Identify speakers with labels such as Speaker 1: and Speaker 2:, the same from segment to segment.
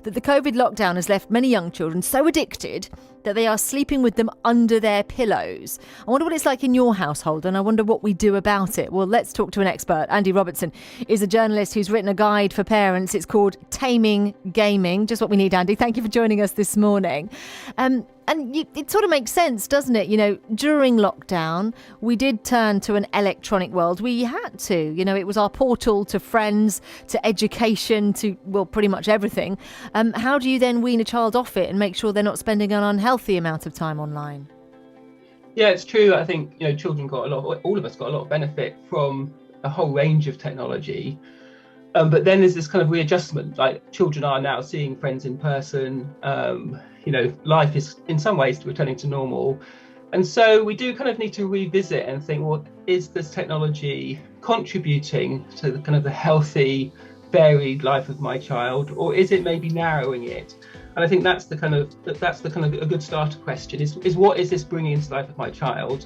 Speaker 1: that the COVID lockdown has left many young children so addicted that they are sleeping with them under their pillows. I wonder what it's like in your household, and I wonder what we do about it. Well, let's talk to an expert. Andy Robertson is a journalist who's written a guide for parents. It's called Taming Gaming. Just what we need, Andy. Thank you for joining us this morning. It sort of makes sense, doesn't it? You know, during lockdown, we did turn to an electronic world. We had to. You know, it was our portal to friends, to education, to, well, pretty much everything. How do you then wean a child off it and make sure they're not spending an unhealthy amount of time online?
Speaker 2: Yeah, it's true. I think, you know, all of us got a lot of benefit from a whole range of technology. But then there's this kind of readjustment, like children are now seeing friends in person. You know, life is in some ways returning to normal. And so we do kind of need to revisit and think, well, is this technology contributing to the kind of the healthy, varied life of my child, or is it maybe narrowing it? And I think that's the kind of a good starter question is what is this bringing into the life of my child?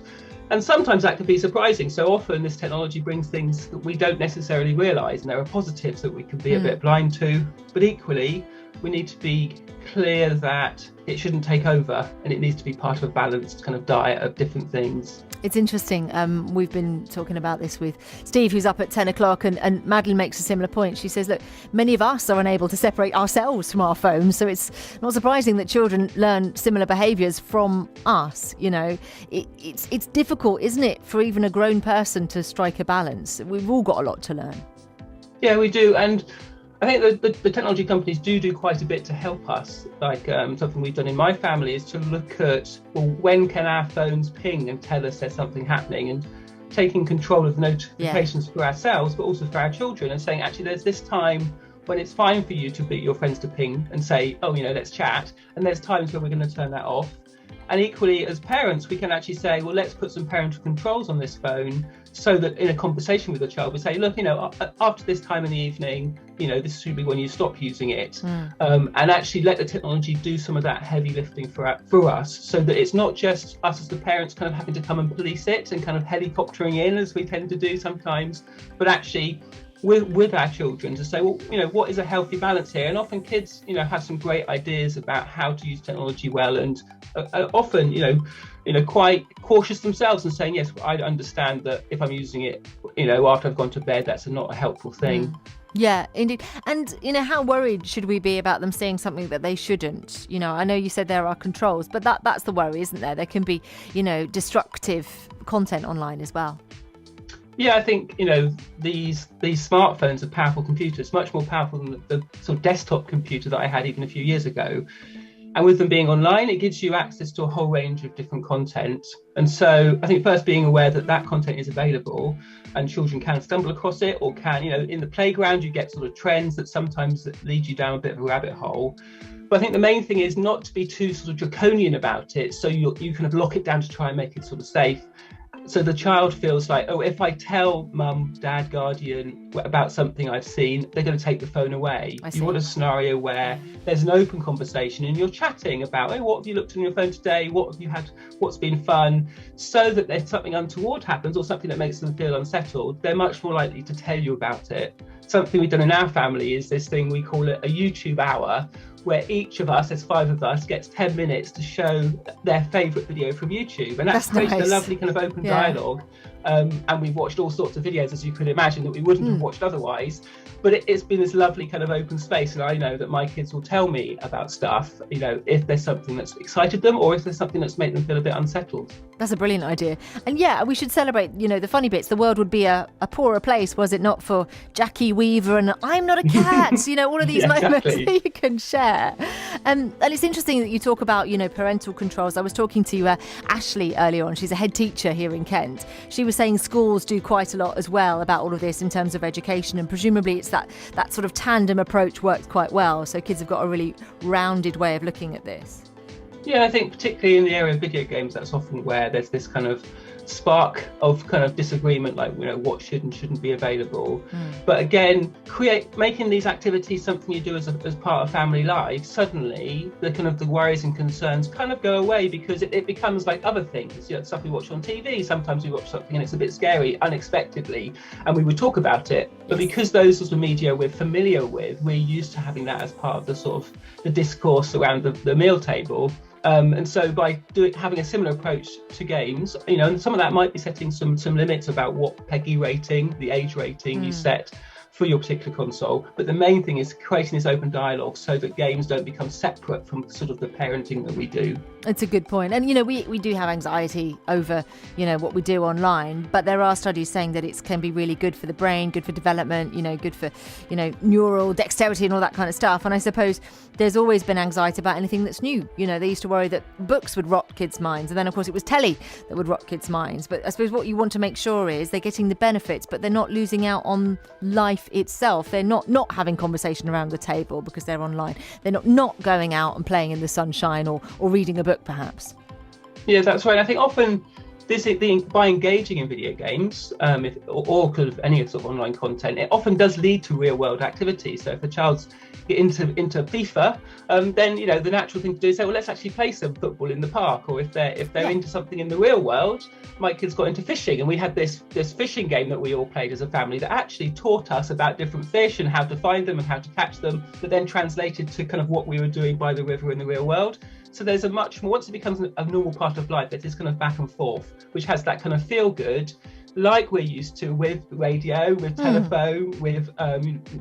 Speaker 2: And sometimes that could be surprising. So often this technology brings things that we don't necessarily realise, and there are positives that we can be a bit blind to. But equally, we need to be clear that it shouldn't take over, and it needs to be part of a balanced kind of diet of different things.
Speaker 1: It's interesting. We've been talking about this with Steve, who's up at 10 o'clock, and Madeline makes a similar point. She says, look, many of us are unable to separate ourselves from our phones, so it's not surprising that children learn similar behaviours from us. You know, it's difficult, isn't it, for even a grown person to strike a balance? We've all got a lot to learn.
Speaker 2: Yeah, we do. And I think the technology companies do quite a bit to help us. Like something we've done in my family is to look at, well, when can our phones ping and tell us there's something happening, and taking control of the notifications for ourselves, but also for our children, and saying, actually, there's this time when it's fine for you to beat your friends to ping and say, oh, you know, let's chat. And there's times where we're going to turn that off. And equally, as parents, we can actually say, well, let's put some parental controls on this phone so that in a conversation with the child, we say, look, you know, after this time in the evening, you know, this should be when you stop using it. And actually let the technology do some of that heavy lifting for us, so that it's not just us as the parents kind of having to come and police it and kind of helicoptering in, as we tend to do sometimes, but actually with our children to say, well, you know, what is a healthy balance here? And often kids, you know, have some great ideas about how to use technology well, and often, you know, quite cautious themselves and saying, yes, I understand that if I'm using it, you know, after I've gone to bed, that's not a helpful thing.
Speaker 1: Yeah, indeed. And, you know, how worried should we be about them seeing something that they shouldn't? You know, I know you said there are controls, but that's the worry, isn't there? There can be, you know, destructive content online as well.
Speaker 2: Yeah, I think, you know, these smartphones are powerful computers, much more powerful than the sort of desktop computer that I had even a few years ago. And with them being online, it gives you access to a whole range of different content. And so I think first being aware that content is available, and children can stumble across it, or can, you know, in the playground, you get sort of trends that sometimes lead you down a bit of a rabbit hole. But I think the main thing is not to be too sort of draconian about it. So you kind of lock it down to try and make it sort of safe. So the child feels like, oh, if I tell mum, dad, guardian about something I've seen, they're going to take the phone away. You want a scenario where there's an open conversation and you're chatting about, oh, what have you looked on your phone today? What have you had? What's been fun? So that if something untoward happens or something that makes them feel unsettled, they're much more likely to tell you about it. Something we've done in our family is this thing, we call it a YouTube hour, where each of us, there's 5 of us, gets 10 minutes to show their favourite video from YouTube. And that's created a lovely kind of open dialogue. And we've watched all sorts of videos, as you could imagine, that we wouldn't have watched otherwise. But it's been this lovely kind of open space. And I know that my kids will tell me about stuff, you know, if there's something that's excited them or if there's something that's made them feel a bit unsettled.
Speaker 1: That's a brilliant idea. And yeah, we should celebrate, you know, the funny bits. The world would be a poorer place, was it not, for Jackie Weaver and I'm Not a Cat, you know, all of these moments that you can share. And it's interesting that you talk about, you know, parental controls. I was talking to Ashley earlier on. She's a head teacher here in Kent. She was saying schools do quite a lot as well about all of this in terms of education, and presumably it's that sort of tandem approach works quite well. So kids have got a really rounded way of looking at this.
Speaker 2: Yeah, I think particularly in the area of video games, that's often where there's this kind of spark of kind of disagreement, like, you know, what should and shouldn't be available. But again, making these activities something you do as part of family life, suddenly the kind of the worries and concerns kind of go away, because it becomes like other things. You know, stuff we watch on TV, sometimes we watch something and it's a bit scary unexpectedly, and we would talk about it. But because those sorts of media we're familiar with, we're used to having that as part of the sort of the discourse around the meal table. And so by having a similar approach to games, you know, and some of that might be setting some limits about what PEGI rating, the age rating you set for your particular console. But the main thing is creating this open dialogue so that games don't become separate from sort of the parenting that we do.
Speaker 1: It's a good point. And, you know, we do have anxiety over, you know, what we do online, but there are studies saying that it can be really good for the brain, good for development, you know, good for, you know, neural dexterity and all that kind of stuff. And I suppose there's always been anxiety about anything that's new. You know, they used to worry that books would rot kids' minds. And then, of course, it was telly that would rot kids' minds. But I suppose what you want to make sure is they're getting the benefits, but they're not losing out on life itself. They're not having conversation around the table because they're online. They're not going out and playing in the sunshine or reading a book, perhaps.
Speaker 2: Yeah, that's right. I think often by engaging in video games or kind of any sort of online content, it often does lead to real world activity. So if a child's into FIFA, then, you know, the natural thing to do is say, well, let's actually play some football in the park. Or if they're into something in the real world, my kids got into fishing, and we had this fishing game that we all played as a family that actually taught us about different fish and how to find them and how to catch them, but then translated to kind of what we were doing by the river in the real world. So there's a much more, once it becomes a normal part of life, it's this kind of back and forth, which has that kind of feel good, like we're used to with radio, with telephone, with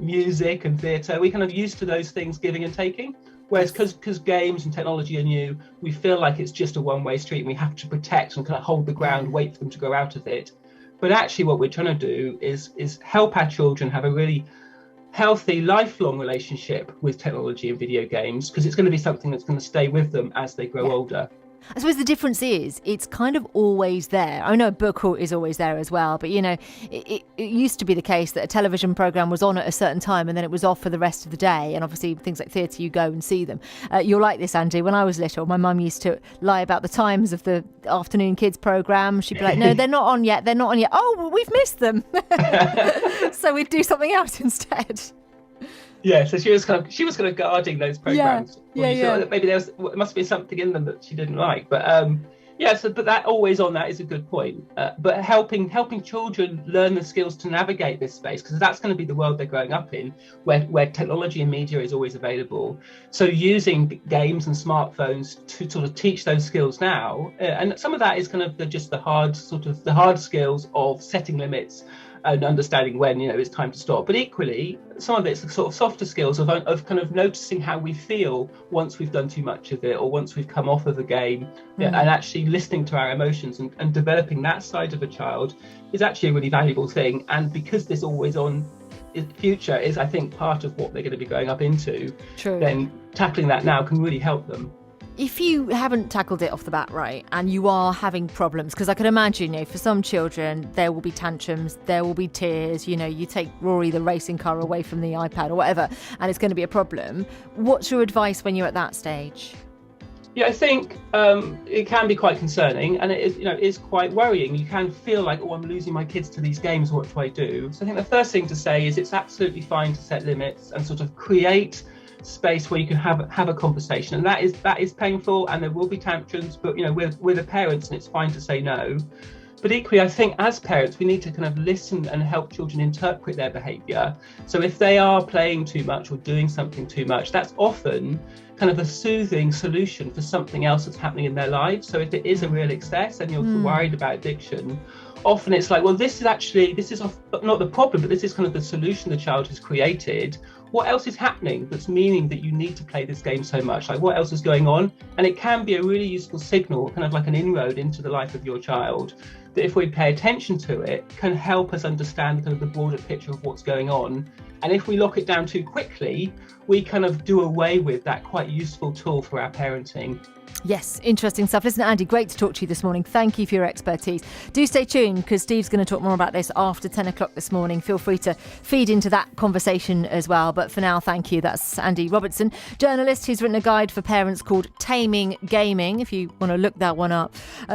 Speaker 2: music and theatre. We're kind of used to those things giving and taking. Whereas because games and technology are new, we feel like it's just a one-way street and we have to protect and kind of hold the ground, wait for them to grow out of it. But actually what we're trying to do is help our children have a really healthy, lifelong relationship with technology and video games, because it's going to be something that's going to stay with them as they grow older.
Speaker 1: I suppose the difference is it's kind of always there. I know a book is always there as well, but, you know, it used to be the case that a television programme was on at a certain time and then it was off for the rest of the day. And obviously things like theatre, you go and see them. You're like this, Andy. When I was little, my mum used to lie about the times of the afternoon kids programme. She'd be like, no, they're not on yet. They're not on yet. Oh, well, we've missed them. So we'd do something else instead.
Speaker 2: Yeah, so she was kind of guarding those programs.
Speaker 1: Yeah.
Speaker 2: Maybe there must be something in them that she didn't like, but but that always on that is a good point. But helping children learn the skills to navigate this space, because that's going to be the world they're growing up in, where technology and media is always available. So using games and smartphones to sort of teach those skills now, and some of that is kind of the hard skills of setting limits and understanding when, you know, it's time to stop. But equally, some of it's the sort of softer skills of kind of noticing how we feel once we've done too much of it or once we've come off of the game, and actually listening to our emotions and developing that side of a child is actually a really valuable thing. And because this always on future is, I think, part of what they're going to be growing up into, then tackling that now can really help them.
Speaker 1: If you haven't tackled it off the bat right and you are having problems, because I can imagine, you know, for some children there will be tantrums, there will be tears, you know, you take Rory the racing car away from the iPad or whatever and it's going to be a problem. What's your advice when you're at that stage?
Speaker 2: Yeah, I think it can be quite concerning, and it is quite worrying. You can feel like, oh, I'm losing my kids to these games, what do I do? So I think the first thing to say is it's absolutely fine to set limits and sort of create space where you can have a conversation, and that is painful and there will be tantrums, but, you know, we're the parents and it's fine to say no. But equally, I think as parents we need to kind of listen and help children interpret their behaviour. So if they are playing too much or doing something too much, that's often kind of a soothing solution for something else that's happening in their lives. So if it is a real excess and you're worried about addiction, often it's like, well, this is not the problem, but this is kind of the solution the child has created. What else is happening that's meaning that you need to play this game so much? Like, what else is going on? And it can be a really useful signal, kind of like an inroad into the life of your child, that if we pay attention to it, can help us understand kind of the broader picture of what's going on. And if we lock it down too quickly, we kind of do away with that quite useful tool for our parenting.
Speaker 1: Yes, interesting stuff. Listen, Andy, great to talk to you this morning. Thank you for your expertise. Do stay tuned because Steve's going to talk more about this after 10 o'clock this morning. Feel free to feed into that conversation as well. But for now, thank you. That's Andy Robertson, journalist who's written a guide for parents called Taming Gaming, if you want to look that one up.